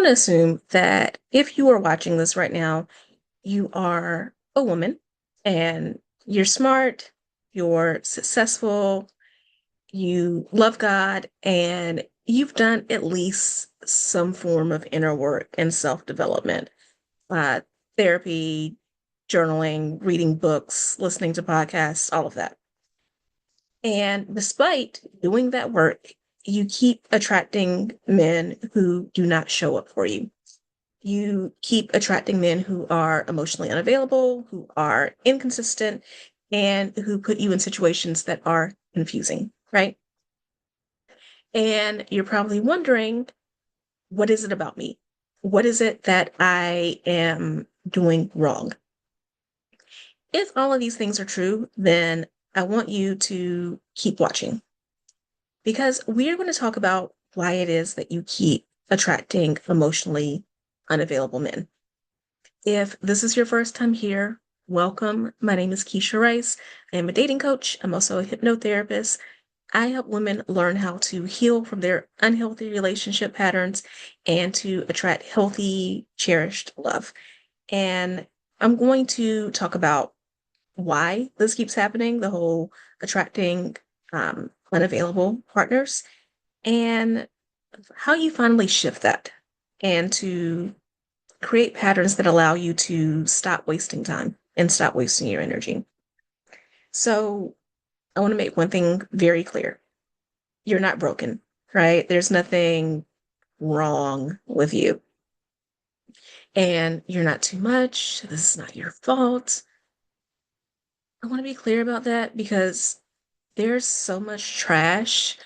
to assume that if you are watching this right now, you are a woman and you're smart, you're successful, you love God, and you've done at least some form of inner work and self development, uh, therapy, journaling, reading books, listening to podcasts, all of that. And despite doing that work, you keep attracting men who do not show up for you. You keep attracting men who are emotionally unavailable, who are inconsistent, and who put you in situations that are confusing, right? And you're probably wondering, what is it about me? What is it that I am doing wrong? If all of these things are true, then I want you to keep watching because we are going to talk about why it is that you keep attracting emotionally unavailable men. If this is your first time here, welcome. My name is Keisha Rice. I am a dating coach. I'm also a hypnotherapist. I help women learn how to heal from their unhealthy relationship patterns and to attract healthy, cherished love. And I'm going to talk about why this keeps happening, the whole attracting unavailable partners, and how you finally shift that and to create patterns that allow you to stop wasting time and stop wasting your energy. So, I want to make one thing very clear. You're not broken, right? There's nothing wrong with you. And you're not too much. This is not your fault. I want to be clear about that because there's so much trash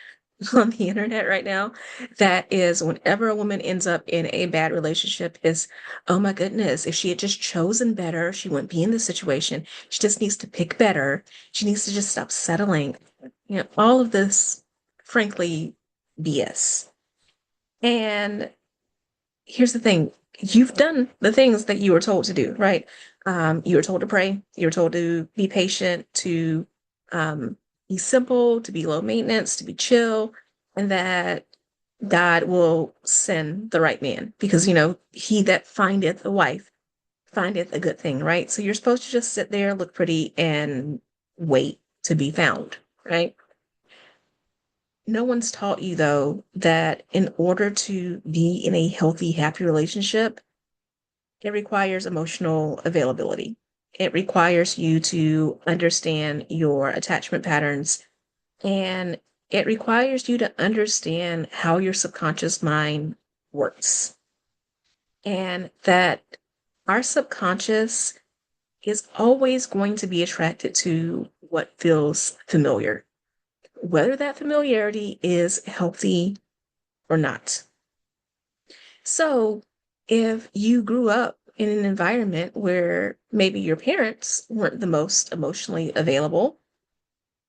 on the internet right now that is whenever a woman ends up in a bad relationship is, oh my goodness, if she had just chosen better, she wouldn't be in this situation. She just needs to pick better. She needs to just stop settling. All of this, frankly, BS. And here's the thing. You've done the things that you were told to do, right? You were told to pray. You were told to be patient, to um, be simple, to be low maintenance, to be chill, and that God will send the right man because, he that findeth a wife findeth a good thing, right? So you're supposed to just sit there, look pretty, and wait to be found, right? No one's taught you, though, that in order to be in a healthy, happy relationship, it requires emotional availability. It requires you to understand your attachment patterns, and it requires you to understand how your subconscious mind works. And that our subconscious is always going to be attracted to what feels familiar, whether that familiarity is healthy or not. So, if you grew up in an environment where maybe your parents weren't the most emotionally available,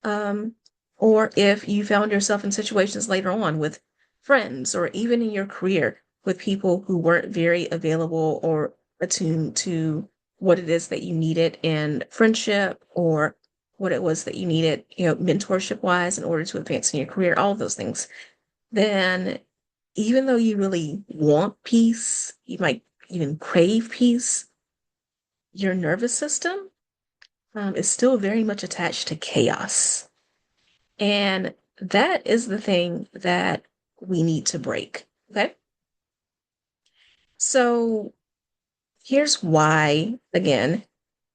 um, or if you found yourself in situations later on with friends or even in your career with people who weren't very available or attuned to what it is that you needed in friendship or what it was that you needed, mentorship wise in order to advance in your career, all of those things, then even though you really want peace, you might even crave peace, your nervous system is still very much attached to chaos. And that is the thing that we need to break. Okay. So here's why, again,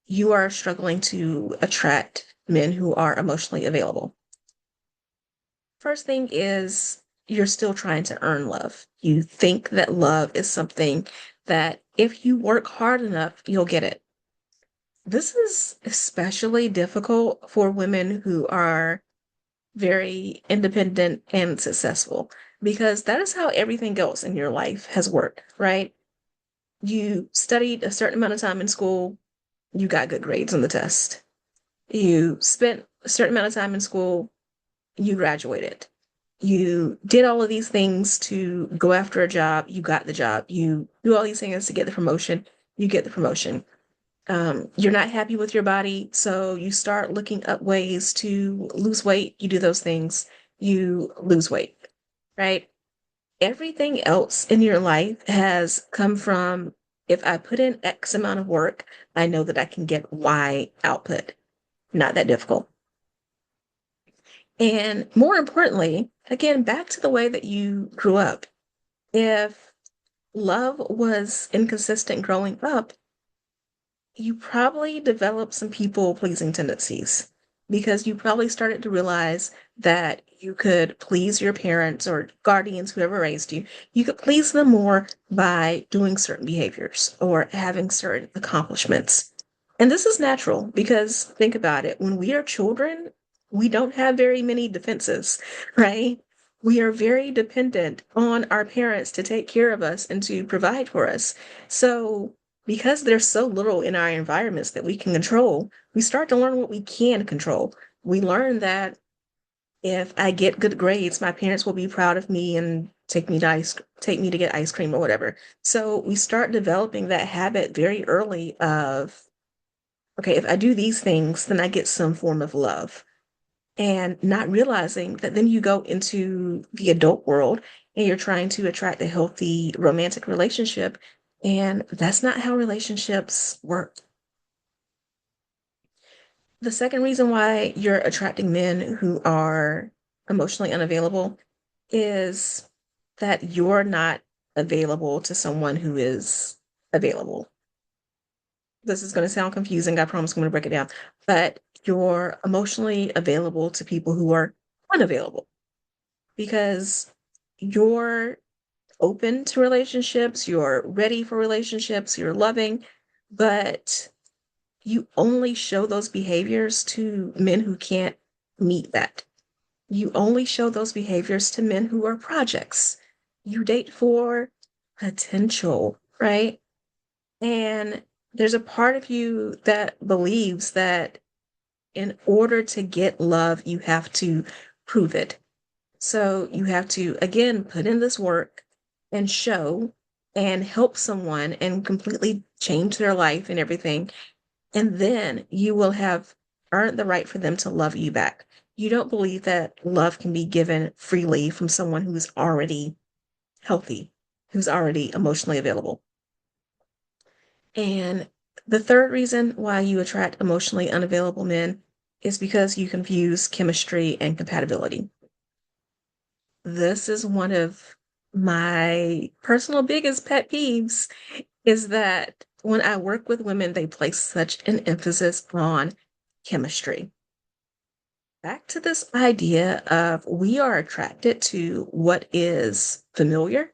you are struggling to attract men who are emotionally available. First thing is you're still trying to earn love. You think that love is something that if you work hard enough, you'll get it. This is especially difficult for women who are very independent and successful because that is how everything else in your life has worked, right? You studied a certain amount of time in school, you got good grades on the test. You spent a certain amount of time in school, you graduated. You did all of these things to go after a job, you got the job. You do all these things to get the promotion, you get the promotion. You're not happy with your body, so you start looking up ways to lose weight. You do those things, you lose weight, right? Everything else in your life has come from, if I put in X amount of work, I know that I can get Y output. Not that difficult. And more importantly, again, back to the way that you grew up. If love was inconsistent growing up, you probably developed some people pleasing tendencies because you probably started to realize that you could please your parents or guardians, whoever raised you. You could please them more by doing certain behaviors or having certain accomplishments. And this is natural because think about it. When we are children, we don't have very many defenses, right? We are very dependent on our parents to take care of us and to provide for us. So because there's so little in our environments that we can control, we start to learn what we can control. We learn that if I get good grades, my parents will be proud of me and take me to get ice cream or whatever. So we start developing that habit very early of, okay, if I do these things, then I get some form of love. And not realizing that then you go into the adult world and you're trying to attract a healthy romantic relationship. And that's not how relationships work. The second reason why you're attracting men who are emotionally unavailable is that you're not available to someone who is available. This is going to sound confusing. I promise I'm going to break it down. But you're emotionally available to people who are unavailable because you're open to relationships, you're ready for relationships, you're loving, but you only show those behaviors to men who can't meet that. You only show those behaviors to men who are projects. You date for potential, right? And there's a part of you that believes that in order to get love, you have to prove it. So you have to, again, put in this work and show and help someone and completely change their life and everything. And then you will have earned the right for them to love you back. You don't believe that love can be given freely from someone who's already healthy, who's already emotionally available. And the third reason why you attract emotionally unavailable men is because you confuse chemistry and compatibility. This is one of my personal biggest pet peeves is that when I work with women, they place such an emphasis on chemistry. Back to this idea of we are attracted to what is familiar.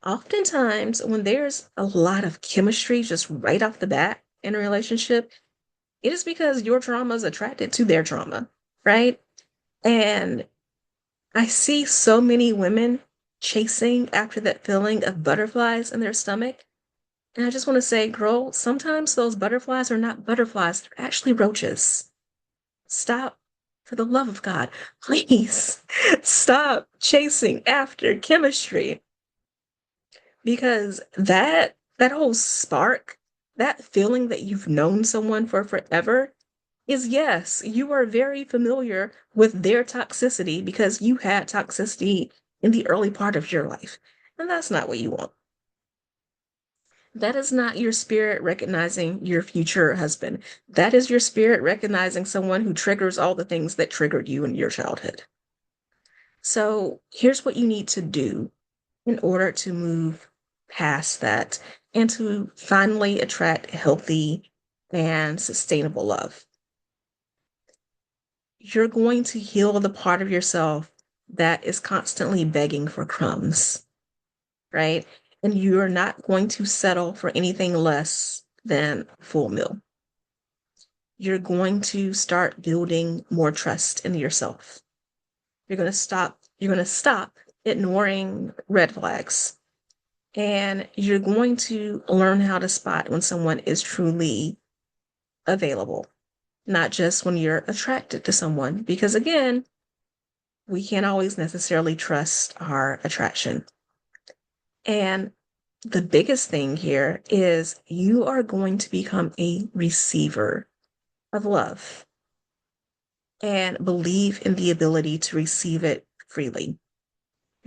Oftentimes, when there's a lot of chemistry just right off the bat in a relationship, it is because your trauma is attracted to their trauma, right? And I see so many women chasing after that feeling of butterflies in their stomach. And I just want to say, girl, sometimes those butterflies are not butterflies, they're actually roaches. Stop, for the love of God, please stop chasing after chemistry because that whole spark, that feeling that you've known someone for forever is yes, you are very familiar with their toxicity because you had toxicity in the early part of your life. And that's not what you want. That is not your spirit recognizing your future husband. That is your spirit recognizing someone who triggers all the things that triggered you in your childhood. So here's what you need to do in order to move past that and to finally attract healthy and sustainable love. You're going to heal the part of yourself that is constantly begging for crumbs, right? And you're not going to settle for anything less than full meal. You're going to start building more trust in yourself. You're going to stop ignoring red flags. And you're going to learn how to spot when someone is truly available, not just when you're attracted to someone. Because again, we can't always necessarily trust our attraction. And the biggest thing here is you are going to become a receiver of love and believe in the ability to receive it freely.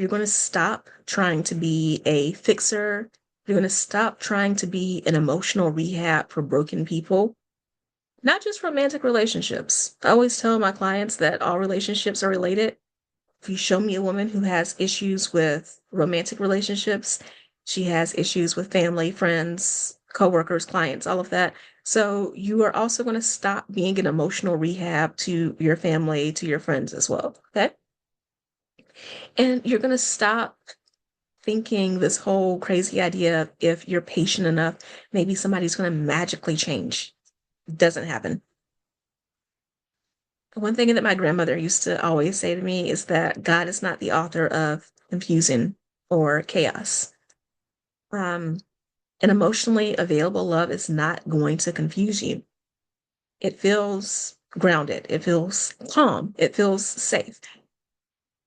You're going to stop trying to be a fixer. You're going to stop trying to be an emotional rehab for broken people, not just romantic relationships. I always tell my clients that all relationships are related. If you show me a woman who has issues with romantic relationships, she has issues with family, friends, coworkers, clients, all of that. So you are also going to stop being an emotional rehab to your family, to your friends as well. Okay. And you're going to stop thinking this whole crazy idea of if you're patient enough, maybe somebody's going to magically change. It doesn't happen. One thing that my grandmother used to always say to me is that God is not the author of confusion or chaos. Um, an emotionally available love is not going to confuse you. It feels grounded. It feels calm. It feels safe.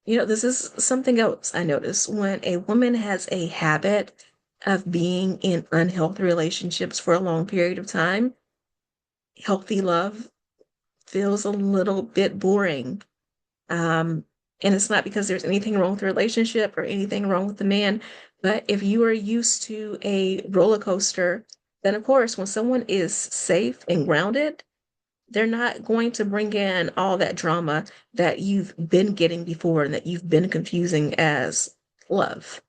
This is something else I notice. When a woman has a habit of being in unhealthy relationships for a long period of time, healthy love feels a little bit boring. Um, and it's not because there's anything wrong with the relationship or anything wrong with the man, but if you are used to a roller coaster, then of course, when someone is safe and grounded, they're not going to bring in all that drama that you've been getting before and that you've been confusing as love.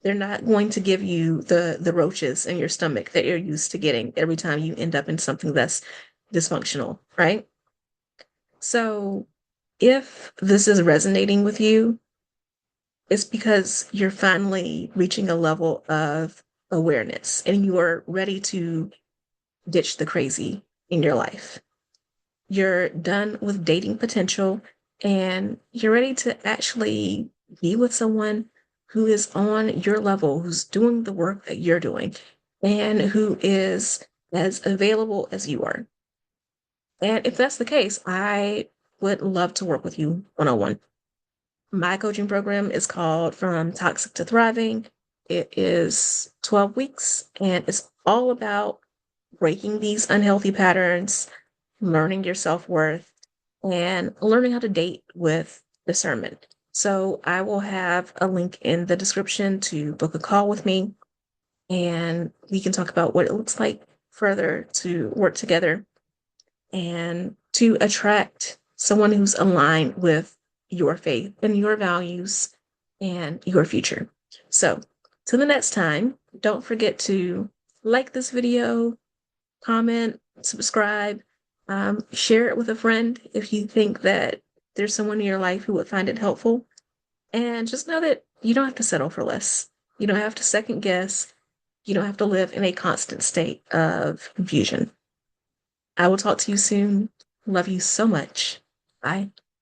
They're not going to give you the roaches in your stomach that you're used to getting every time you end up in something that's dysfunctional, right? So if this is resonating with you, it's because you're finally reaching a level of awareness and you are ready to ditch the crazy in your life. You're done with dating potential and you're ready to actually be with someone who is on your level, who's doing the work that you're doing, and who is as available as you are. And if that's the case, I would love to work with you one-on-one. My coaching program is called From Toxic to Thriving. It is 12 weeks and it's all about breaking these unhealthy patterns, learning your self-worth, and learning how to date with discernment. So I will have a link in the description to book a call with me, and we can talk about what it looks like further to work together and to attract someone who's aligned with your faith and your values and your future. So, till the next time, don't forget to like this video, comment, subscribe, share it with a friend if you think that there's someone in your life who would find it helpful. And just know that you don't have to settle for less. You don't have to second guess. You don't have to live in a constant state of confusion. I will talk to you soon. Love you so much. Bye.